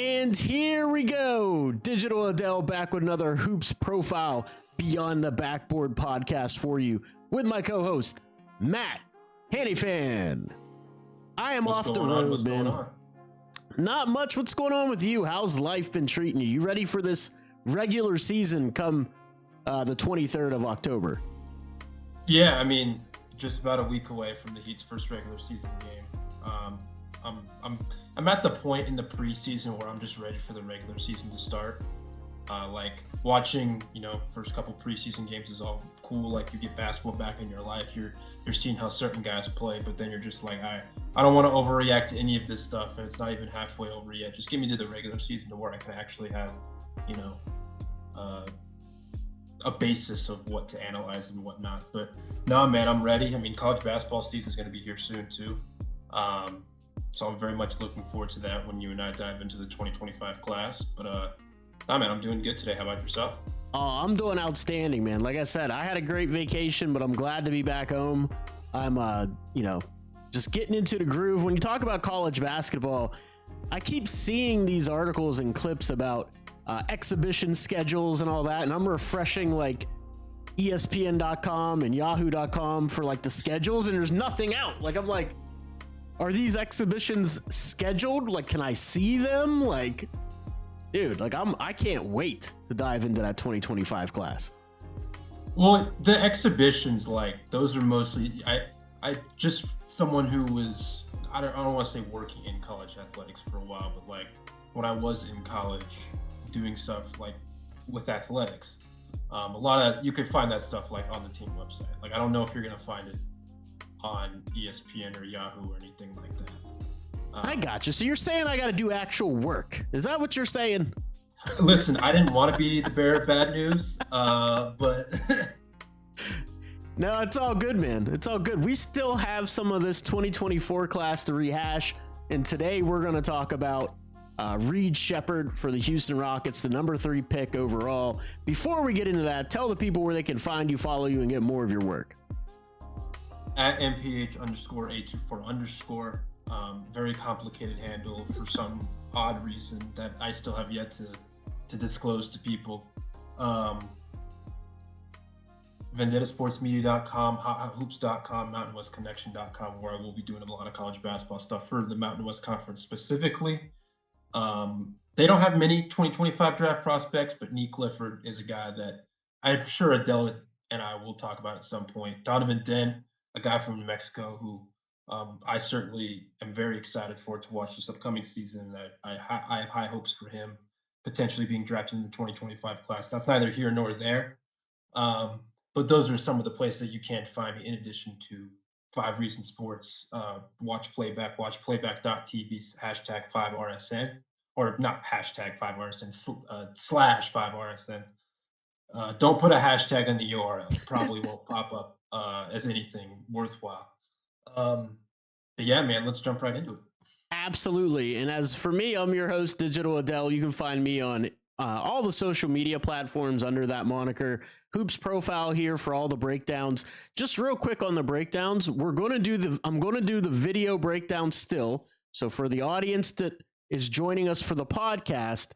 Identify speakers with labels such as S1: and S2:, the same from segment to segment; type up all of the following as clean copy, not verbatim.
S1: And here we go. Digital Adele back with another Hoops Profile Beyond the Backboard podcast for you with my co-host, Matt Hanifan. I am off the road, man. Not much. What's going on with you? How's life been treating you? You ready for this regular season come the 23rd of October?
S2: Yeah, I mean, just about a week away from the Heat's first regular season game. I'm at the point in the preseason where I'm just ready for the regular season to start. Like watching, first couple preseason games is all cool. Like you get basketball back in your life. You're seeing how certain guys play, but then you're just like, I don't want to overreact to any of this stuff, and it's not even halfway over yet. Just get me to the regular season to where I can actually have, a basis of what to analyze and whatnot. But no, man, I'm ready. I mean, college basketball season is going to be here soon too. So I'm very much looking forward to that when you and I dive into the 2025 class. But nah, man, I'm doing good today. How about yourself?
S1: Oh, I'm doing outstanding, man. Like I said, I had a great vacation, but I'm glad to be back home. I'm, just getting into the groove. When you talk about college basketball, I keep seeing these articles and clips about exhibition schedules and all that, and I'm refreshing like ESPN.com and Yahoo.com for like the schedules, and there's nothing out. Like I'm like, are these exhibitions scheduled? Like, can I see them? Like, dude, like I can't wait to dive into that 2025 class.
S2: Well, the exhibitions, like those are mostly I just someone who was I don't want to say working in college athletics for a while, but like when I was in college doing stuff like with athletics, a lot of that, you could find that stuff like on the team website. Like I don't know if you're gonna find it on ESPN or Yahoo or anything like that.
S1: I got you. So you're saying I got to do actual work? Is that what you're saying?
S2: Listen, I didn't want to be the bearer of bad news, but
S1: no, it's all good, man. It's all good. We still have some of this 2024 class to rehash, and today we're going to talk about Reed Sheppard for the Houston Rockets, the number 3 pick overall. Before we get into that, tell the people where they can find you, follow you, and get more of your work.
S2: At MPH_824_. Very complicated handle for some odd reason that I still have yet to disclose to people. VendettaSportsMedia.com, HotHoops.com, MountainWestConnection.com, where I will be doing a lot of college basketball stuff for the Mountain West Conference specifically. They don't have many 2025 draft prospects, but Nick Clifford is a guy that I'm sure Adele and I will talk about at some point. Donovan Dent, a guy from New Mexico who I certainly am very excited for to watch this upcoming season. I have high hopes for him potentially being drafted in the 2025 class. That's neither here nor there. But those are some of the places that you can find me in addition to 5 Reasons Sports, Watch Playback.tv #5RSN, or not #5RSN, /5RSN. Don't put a hashtag on the URL. It probably won't pop up as anything worthwhile. But yeah, man, let's jump right into it.
S1: Absolutely. And as for me, I'm your host, Digital Adele. You can find me on all the social media platforms under that moniker. Hoops Profile here for all the breakdowns. Just real quick on the breakdowns, I'm going to do the video breakdown still. So for the audience that is joining us for the podcast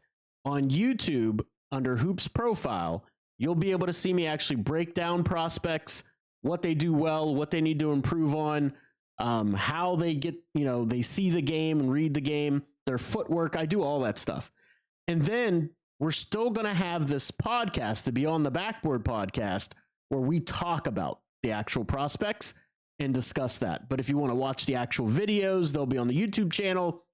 S1: on YouTube under Hoops Profile, you'll be able to see me actually break down prospects, what they do well, what they need to improve on, how they get, they see the game and read the game, their footwork. I do all that stuff. And then we're still going to have this podcast, the Beyond the Backboard podcast, where we talk about the actual prospects and discuss that. But if you want to watch the actual videos, they'll be on the YouTube channel.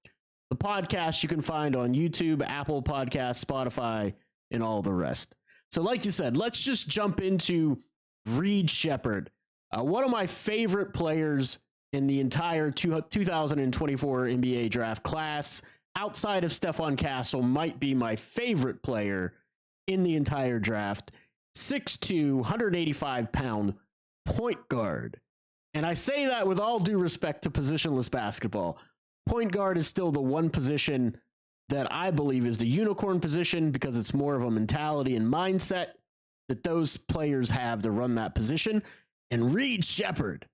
S1: The podcast you can find on YouTube, Apple Podcasts, Spotify, and all the rest. So like you said, let's just jump into Reed Sheppard, one of my favorite players in the entire 2024 NBA draft class. Outside of Stephon Castle, might be my favorite player in the entire draft. 6'2", 185-pound point guard. And I say that with all due respect to positionless basketball. Point guard is still the one position that I believe is the unicorn position because it's more of a mentality and mindset that those players have to run that position. And Reed Sheppard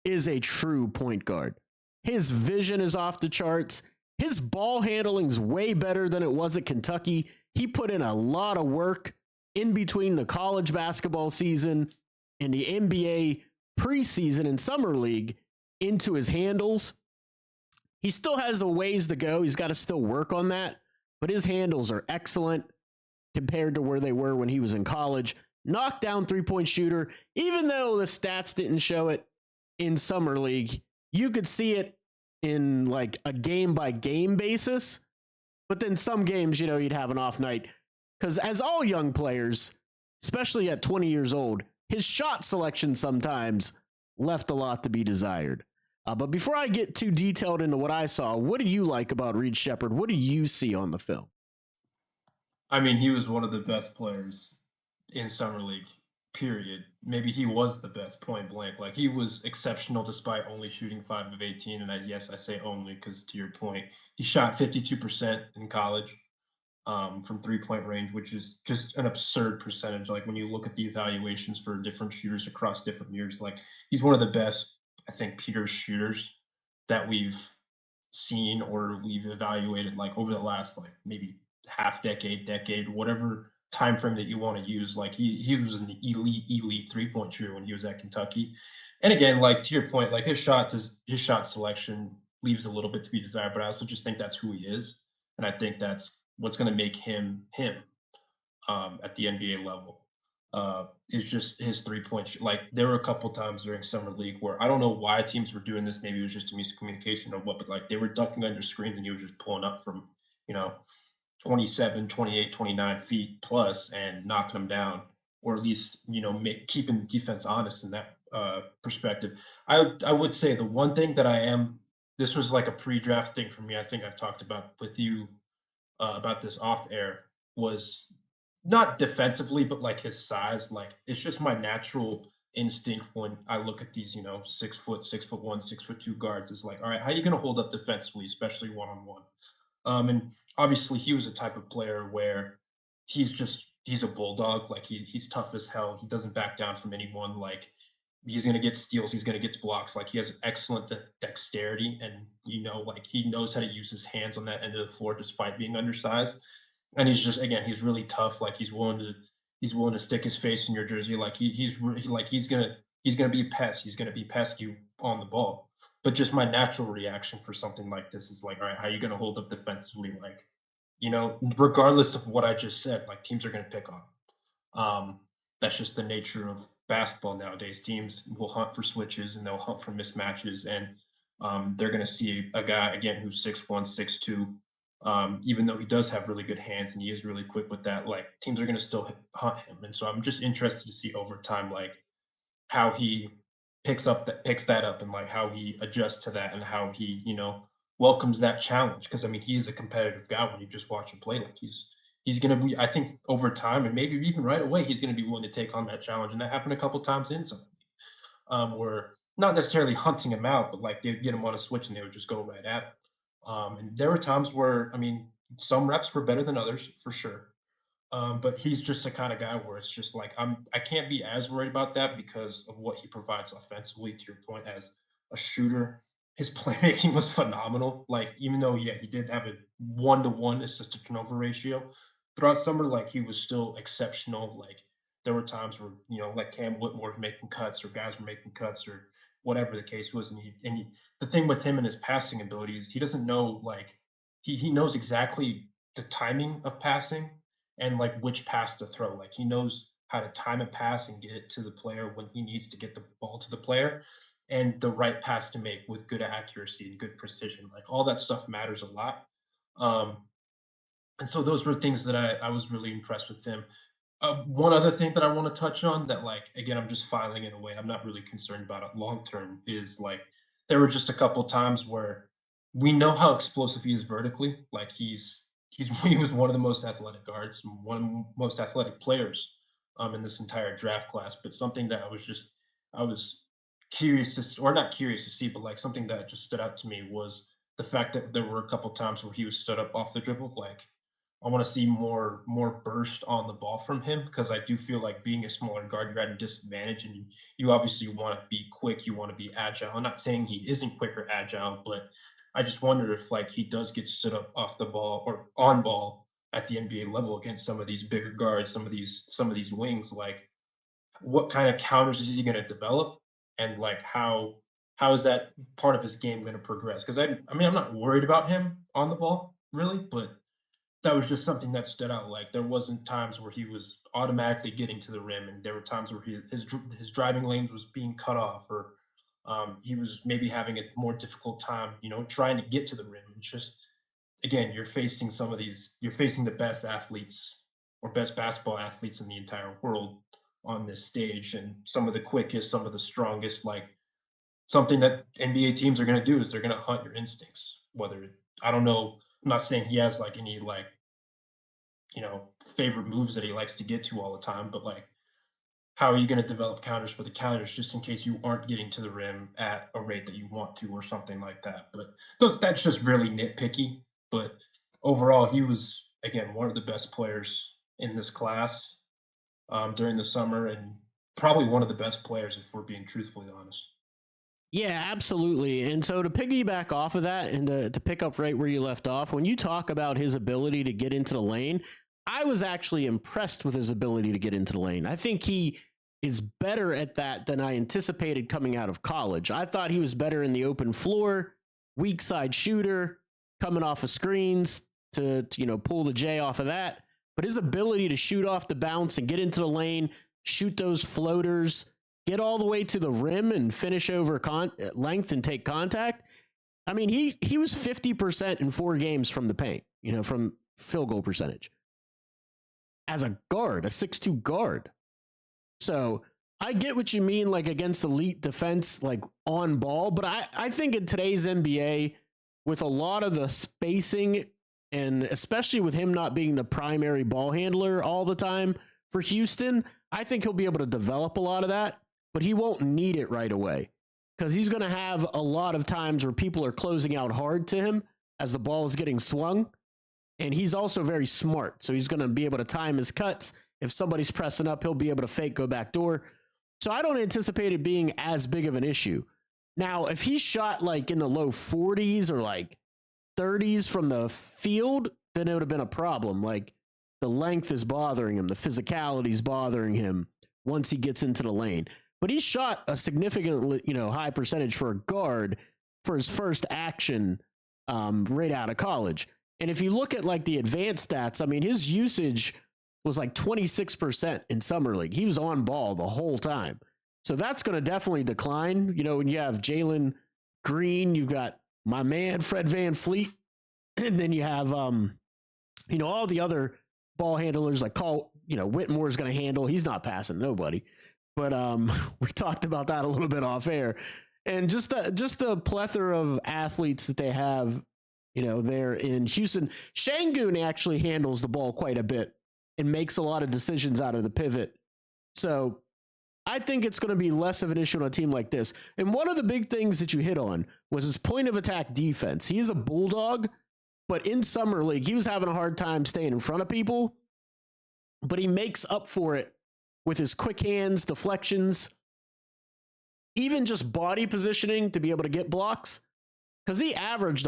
S1: is a true point guard. His vision is off the charts. His ball handling's way better than it was at Kentucky. He put in a lot of work in between the college basketball season and the NBA preseason and summer league into his handles. He still has a ways to go. He's got to still work on that, but his handles are excellent compared to where they were when he was in college. Knockdown 3-point shooter, even though the stats didn't show it in summer league, you could see it in like a game by game basis. But then some games, you'd have an off night. Because as all young players, especially at 20 years old, his shot selection sometimes left a lot to be desired. But before I get too detailed into what I saw, what do you like about Reed Sheppard? What do you see on the film?
S2: I mean, he was one of the best players in summer league, period. Maybe he was the best, point blank. Like, he was exceptional despite only shooting 5 of 18. And yes, I say only because, to your point, he shot 52% in college from 3-point range, which is just an absurd percentage. Like, when you look at the evaluations for different shooters across different years, like, he's one of the best, I think, pure shooters that we've seen or we've evaluated, like, over the last, like, maybe half decade, whatever time frame that you want to use. Like, he was an elite 3-point shooter when he was at Kentucky. And again, like, to your point, like, his shot selection leaves a little bit to be desired, but I also just think that's who he is. And I think that's what's going to make him at the NBA level. Is just his 3-point. Like, there were a couple times during summer league where I don't know why teams were doing this. Maybe it was just a miscommunication or what, but like, they were ducking under screens and he was just pulling up from, you know, 27, 28, 29 feet plus and knocking them down, or at least, keeping defense honest in that perspective. I would say the one thing that this was like a pre-draft thing for me. I think I've talked about with you about this off air, was not defensively, but like his size. Like, it's just my natural instinct when I look at these, 6 foot, 6'1", 6'2" guards. Is like, all right, how are you going to hold up defensively, especially one on one? And obviously, he was a type of player where he's a bulldog. Like, he's tough as hell. He doesn't back down from anyone. Like, he's going to get steals. He's going to get blocks. Like, he has excellent dexterity, and like, he knows how to use his hands on that end of the floor despite being undersized. And he's just, again, he's really tough. Like, he's willing to stick his face in your jersey. Like, he's gonna be a pest. He's gonna be pesky on the ball. But just my natural reaction for something like this is like, all right, how are you gonna hold up defensively? Like, regardless of what I just said, like, teams are gonna pick on him. That's just the nature of basketball nowadays. Teams will hunt for switches and they'll hunt for mismatches, and they're going to see a guy again who's 6'1", 6'2". Even though he does have really good hands and he is really quick with that, like, teams are going to still hunt him. And so I'm just interested to see over time, like, how he picks that up, and like how he adjusts to that, and how he welcomes that challenge. Because I mean, he is a competitive guy when you just watch him play. Like, he's going to be, I think, over time, and maybe even right away, he's going to be willing to take on that challenge. And that happened a couple times in some, where not necessarily hunting him out, but like, they'd get him on a switch and they would just go right at him. And there were times where, I mean, some reps were better than others for sure. But he's just the kind of guy where it's just like, I can't be as worried about that because of what he provides offensively. To your point, as a shooter, his playmaking was phenomenal. Like, even though, yeah, he did have a 1-to-1 assist to turnover ratio throughout summer, like, he was still exceptional. Like, there were times where, like, Cam Whitmore was making cuts, or guys were making cuts, or whatever the case was. The thing with him and his passing abilities, he doesn't know, like, he knows exactly the timing of passing, and like which pass to throw. Like, he knows how to time a pass and get it to the player when he needs to get the ball to the player, and the right pass to make with good accuracy and good precision. Like, all that stuff matters a lot. Um, and so those were things that I was really impressed with him. One other thing that I want to touch on that, like, again, I'm just filing it away. I'm not really concerned about it long term. Is like, there were just a couple times where we know how explosive he is vertically. Like, he was one of the most athletic guards, one of the most athletic players in this entire draft class. But something that I was curious or not curious to see, but like, something that just stood out to me was the fact that there were a couple times where he was stood up off the dribble. Like, I want to see more burst on the ball from him, because I do feel like, being a smaller guard, you're at a disadvantage, and you obviously want to be quick, you want to be agile. I'm not saying he isn't quick or agile, but I just wonder if like he does get stood up off the ball or on ball at the NBA level against some of these bigger guards, some of these wings, like what kind of counters is he going to develop, and like how is that part of his game going to progress? Because I mean I'm not worried about him on the ball really, but that was just something that stood out. Like there wasn't times where he was automatically getting to the rim, and there were times where his driving lanes was being cut off, or he was maybe having a more difficult time, trying to get to the rim. It's just again, you're facing the best athletes or best basketball athletes in the entire world on this stage, and some of the quickest, some of the strongest. Like something that NBA teams are going to do is they're going to hunt your instincts. Whether I don't know, I'm not saying he has like any like favorite moves that he likes to get to all the time, but like how are you going to develop counters for the counters just in case you aren't getting to the rim at a rate that you want to or something like that. But that's just really nitpicky. But overall, he was again one of the best players in this class during the summer, and probably one of the best players if we're being truthfully honest.
S1: Yeah, absolutely. And so to piggyback off of that and to pick up right where you left off, when you talk about his ability to get into the lane, I was actually impressed with his ability to get into the lane. I think he is better at that than I anticipated coming out of college. I thought he was better in the open floor, weak side shooter, coming off of screens to pull the J off of that. But his ability to shoot off the bounce and get into the lane, shoot those floaters, get all the way to the rim and finish over length and take contact. I mean, he was 50% in 4 games from the paint, from field goal percentage as a guard, a 6'2" guard. So I get what you mean, like against elite defense, like on ball. But I think in today's NBA, with a lot of the spacing, and especially with him not being the primary ball handler all the time for Houston, I think he'll be able to develop a lot of that, but he won't need it right away because he's going to have a lot of times where people are closing out hard to him as the ball is getting swung. And he's also very smart. So he's going to be able to time his cuts. If somebody's pressing up, he'll be able to fake, go back door. So I don't anticipate it being as big of an issue. Now, if he shot like in the low 40s or like 30s from the field, then it would have been a problem. Like the length is bothering him. The physicality is bothering him once he gets into the lane. But he shot a significant, high percentage for a guard for his first action right out of college. And if you look at like the advanced stats, I mean, his usage was like 26% in summer league. He was on ball the whole time. So that's going to definitely decline. When you have Jalen Green, you've got my man, Fred VanVleet, and then you have, all the other ball handlers like Whitmore's going to handle. He's not passing nobody. But we talked about that a little bit off air. And just the plethora of athletes that they have, there in Houston. Şengün actually handles the ball quite a bit and makes a lot of decisions out of the pivot. So I think it's going to be less of an issue on a team like this. And one of the big things that you hit on was his point of attack defense. He is a bulldog, but in summer league, he was having a hard time staying in front of people, but he makes up for it with his quick hands, deflections, even just body positioning to be able to get blocks. Because he averaged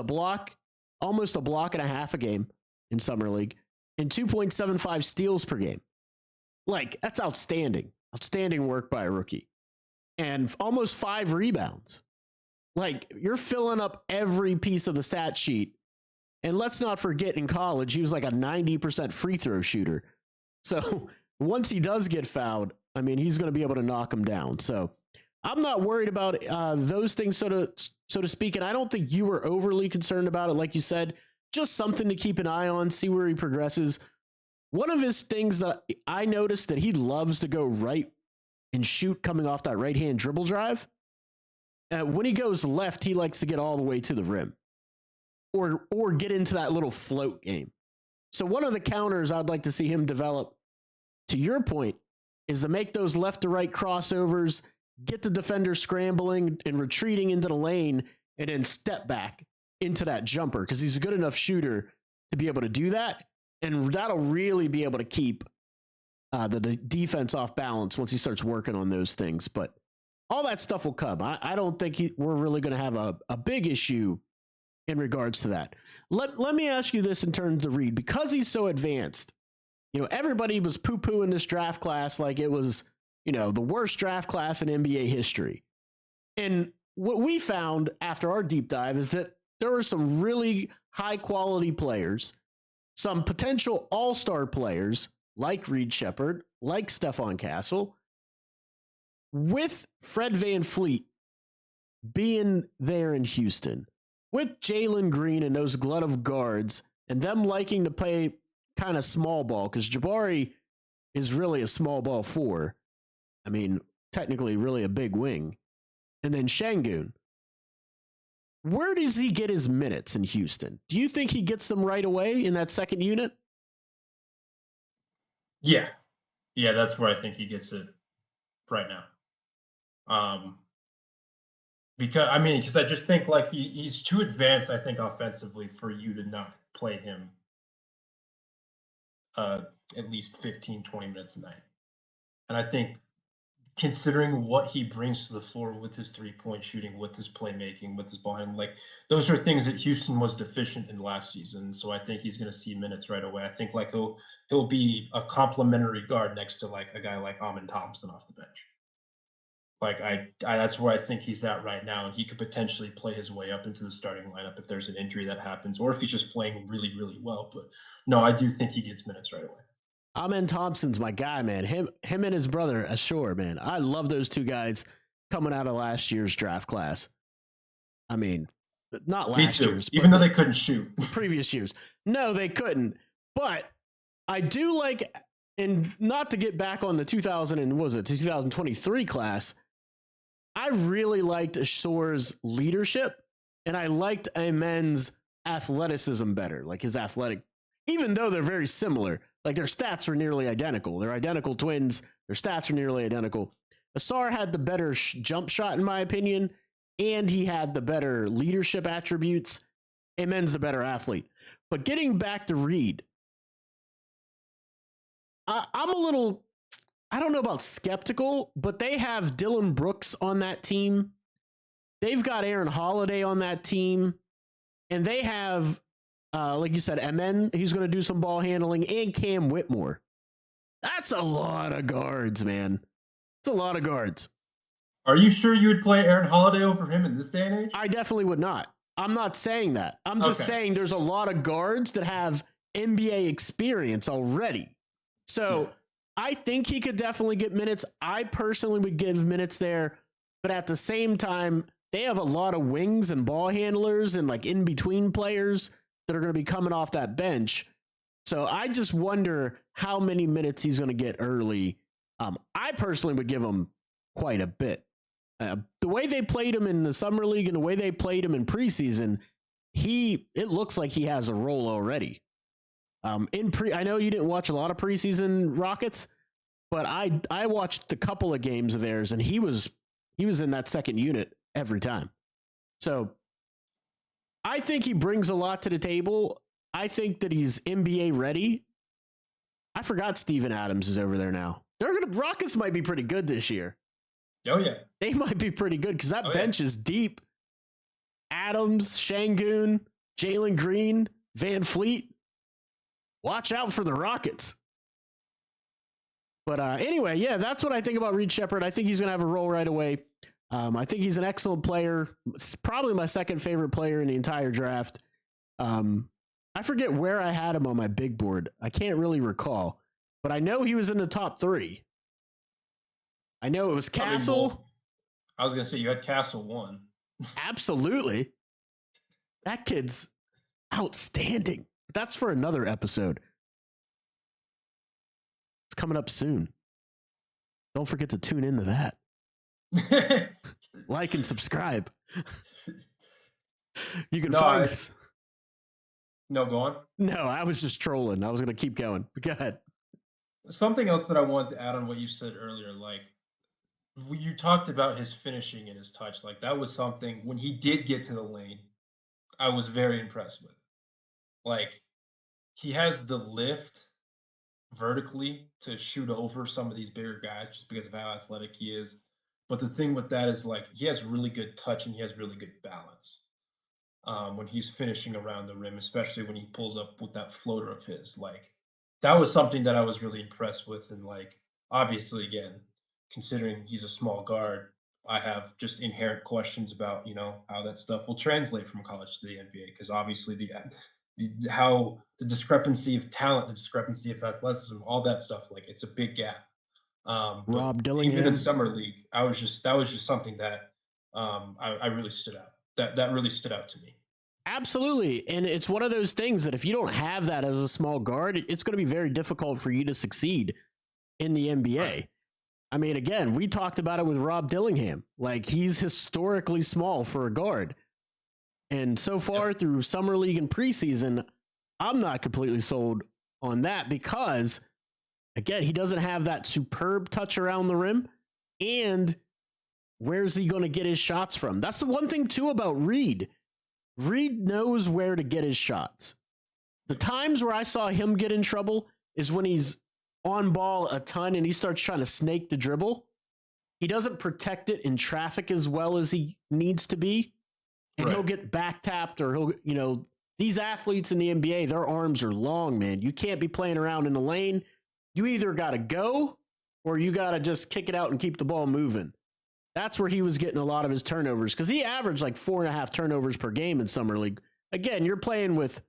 S1: almost a block and a half a game in summer league and 2.75 steals per game. Like, that's outstanding. Outstanding work by a rookie. And almost 5 rebounds. Like, you're filling up every piece of the stat sheet. And let's not forget, in college, he was like a 90% free throw shooter. So once he does get fouled, I mean, he's going to be able to knock him down. So I'm not worried about those things, so to speak. And I don't think you were overly concerned about it. Like you said, just something to keep an eye on, see where he progresses. One of his things that I noticed that he loves to go right and shoot coming off that right-hand dribble drive. When he goes left, he likes to get all the way to the rim or get into that little float game. So one of the counters I'd like to see him develop, to your point, is to make those left to right crossovers, get the defender scrambling and retreating into the lane, and then step back into that jumper because he's a good enough shooter to be able to do that. And that'll really be able to keep the defense off balance once he starts working on those things. But all that stuff will come. I don't think we're really going to have a big issue in regards to that. Let me ask you this in terms of Reed, because he's so advanced. Everybody was poo-pooing this draft class like it was, the worst draft class in NBA history. And what we found after our deep dive is that there were some really high quality players, some potential all-star players like Reed Sheppard, like Stephon Castle, with Fred VanVleet being there in Houston, with Jalen Green and those glut of guards, and them liking to play kind of small ball, because Jabari is really a small ball four. I mean, technically really a big wing. And then Sengun. Where does he get his minutes in Houston? Do you think he gets them right away in that second unit?
S2: Yeah. Yeah, that's where I think he gets it right now. Because I just think like he's too advanced, I think, offensively for you to not play him at least 15, 20 minutes a night. And I think considering what he brings to the floor with his three-point shooting, with his playmaking, with his ball handling, like those are things that Houston was deficient in last season. So I think he's going to see minutes right away. I think like he'll be a complimentary guard next to like a guy like Amen Thompson off the bench. Like I that's where I think he's at right now, and he could potentially play his way up into the starting lineup if there's an injury that happens, or if he's just playing really, really well. But no, I do think he gets minutes right away.
S1: Amen Thompson's my guy, man. Him and his brother Ashore, man. I love those two guys coming out of last year's draft class. I mean, not last year's,
S2: even though they couldn't shoot.
S1: Previous years. No, they couldn't. But I do like, and not to get back on the 2023 class, I really liked Ashore's leadership, and I liked Amen's athleticism better, like his athletic, even though they're very similar. Like their stats are nearly identical. They're identical twins. Their stats are nearly identical. Ausar had the better jump shot, in my opinion, and he had the better leadership attributes. Amen's the better athlete. But getting back to Reed, I'm a little, I don't know about skeptical, but they have Dylan Brooks on that team. They've got Aaron Holiday on that team. And they have, like you said, Amen, he's going to do some ball handling, and Cam Whitmore. That's a lot of guards, man. It's a lot of guards.
S2: Are you sure you would play Aaron Holiday over him in this day and age?
S1: I definitely would not. I'm not saying that. I'm just saying there's a lot of guards that have NBA experience already. So yeah. I think he could definitely get minutes. I personally would give minutes there. But at the same time, they have a lot of wings and ball handlers and like in-between players that are going to be coming off that bench. So I just wonder how many minutes he's going to get early. I personally would give him quite a bit. The way they played him in the summer league and the way they played him in preseason, it looks like he has a role already. I know you didn't watch a lot of preseason Rockets, but I watched a couple of games of theirs, and he was in that second unit every time. So I think he brings a lot to the table. I think that he's NBA ready. I forgot Steven Adams is over there now. Rockets might be pretty good this year.
S2: Oh, yeah.
S1: They might be pretty good because that bench is deep. Adams, Sengun, Jalen Green, VanVleet. Watch out for the Rockets. But anyway, yeah, that's what I think about Reed Sheppard. I think he's going to have a role right away. I think he's an excellent player. It's probably my second favorite player in the entire draft. I forget where I had him on my big board. I can't really recall. But I know he was in the top 3. I know it was Castle.
S2: I was going to say you had Castle 1.
S1: Absolutely. That kid's outstanding. That's for another episode. It's coming up soon. Don't forget to tune into that. Like and subscribe. You can find us.
S2: No, go on.
S1: No, I was just trolling. I was going to keep going. Go ahead.
S2: Something else that I wanted to add on what you said earlier, like you talked about his finishing and his touch. Like that was something when he did get to the lane, I was very impressed with. Like he has the lift vertically to shoot over some of these bigger guys just because of how athletic he is. But the thing with that is like he has really good touch and he has really good balance. when he's finishing around the rim, especially when he pulls up with that floater of his. Like that was something that I was really impressed with, and like obviously again, considering he's a small guard, I have just inherent questions about how that stuff will translate from college to the NBA because obviously how the discrepancy of talent, the discrepancy of athleticism, all that stuff, like it's a big gap. But
S1: Rob
S2: even in
S1: Dillingham.
S2: summer league, that was just something that I really stood out. That really stood out to me.
S1: Absolutely. And it's one of those things that if you don't have that as a small guard, it's going to be very difficult for you to succeed in the NBA.
S2: Right.
S1: I mean, again, we talked about it with Rob Dillingham. Like, he's historically small for a guard. And so far through summer league and preseason, I'm not completely sold on that because, again, he doesn't have that superb touch around the rim. And where's he going to get his shots from? That's the one thing, too, about Reed. Reed knows where to get his shots. The times where I saw him get in trouble is when he's on ball a ton and he starts trying to snake the dribble. He doesn't protect it in traffic as well as he needs to be. And he'll get back tapped, or these athletes in the NBA, their arms are long, man. You can't be playing around in the lane. You either got to go or you got to just kick it out and keep the ball moving. That's where he was getting a lot of his turnovers because he averaged like 4.5 turnovers per game in summer league. Again, you're playing with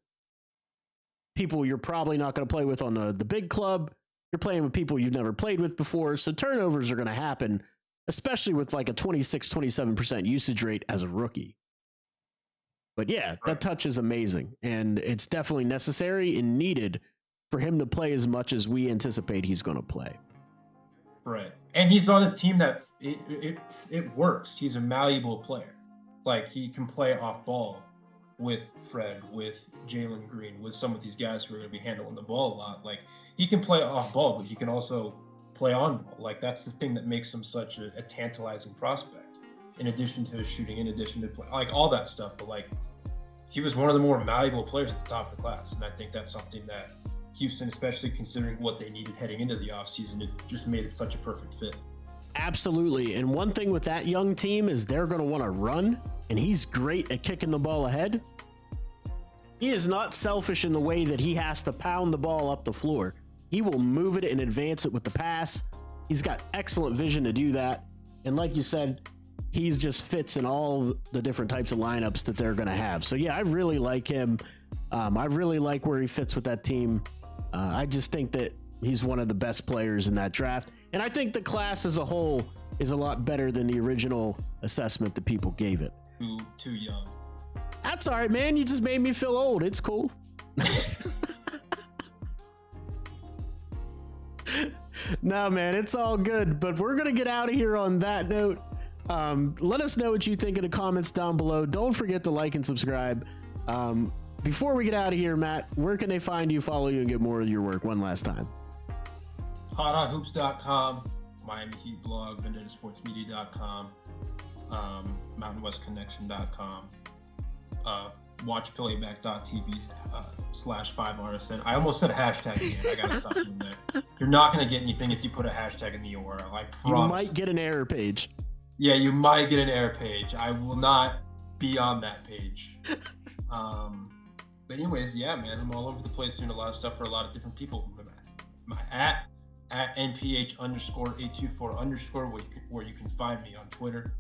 S1: people you're probably not going to play with on the big club. You're playing with people you've never played with before. So turnovers are going to happen, especially with like a 26-27% usage rate as a rookie. But yeah, that touch is amazing, and it's definitely necessary and needed for him to play as much as we anticipate he's going to play.
S2: Right. And he's on a team that it works. He's a malleable player. Like, he can play off ball with Fred, with Jalen Green, with some of these guys who are going to be handling the ball a lot. Like, he can play off ball, but he can also play on ball. Like, that's the thing that makes him such a tantalizing prospect. In addition to his shooting, in addition to play, like all that stuff. But like, he was one of the more malleable players at the top of the class. And I think that's something that Houston, especially considering what they needed heading into the offseason, it just made it such a perfect fit.
S1: Absolutely. And one thing with that young team is they're going to want to run, and he's great at kicking the ball ahead. He is not selfish in the way that he has to pound the ball up the floor. He will move it and advance it with the pass. He's got excellent vision to do that. And like you said, he just fits in all the different types of lineups that they're going to have. So yeah, I really like him. I really like where he fits with that team. I just think that he's one of the best players in that draft. And I think the class as a whole is a lot better than the original assessment that people gave it.
S2: Too young.
S1: That's all right, man. You just made me feel old. It's cool. No, man, it's all good. But we're going to get out of here on that note. Let us know what you think in the comments down below. Don't forget to like and subscribe. Before we get out of here, Matt, where can they find you, follow you, and get more of your work one last time?
S2: HotOnHoops.com, Miami Heat blog, VendettaSportsMedia.com, MountainWestConnection.com, WatchPlayback.tv /5RSN. I almost said hashtag again. I gotta stop doing that. You're not gonna get anything if you put a hashtag in the URL. I promise.
S1: You might get an error page.
S2: Yeah, you might get an error page. I will not be on that page. But anyways, yeah, man, I'm all over the place doing a lot of stuff for a lot of different people. My at NPH_824_ where you can find me on Twitter.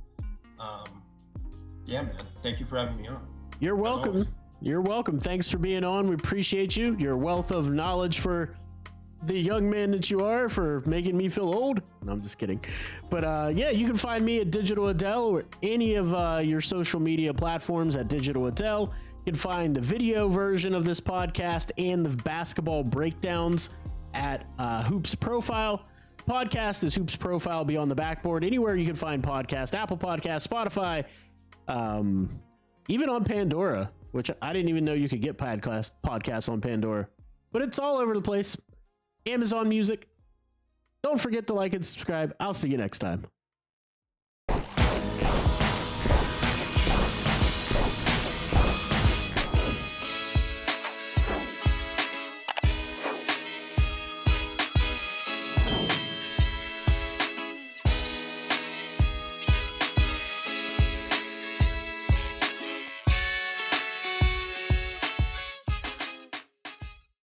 S2: Yeah, man, thank you for having me on.
S1: You're welcome. You're welcome. Thanks for being on. We appreciate you. Your wealth of knowledge for the young man that you are, for making me feel old. No, I'm just kidding. But yeah, you can find me at Digital Adele or any of your social media platforms at Digital Adele. You can find the video version of this podcast and the basketball breakdowns at Hoops Profile. Podcast is Hoops Profile Beyond the Backboard. Anywhere you can find podcasts, Apple Podcasts, Spotify, even on Pandora, which I didn't even know you could get podcasts on Pandora. But it's all over the place. Amazon Music. Don't forget to like and subscribe. I'll see you next time.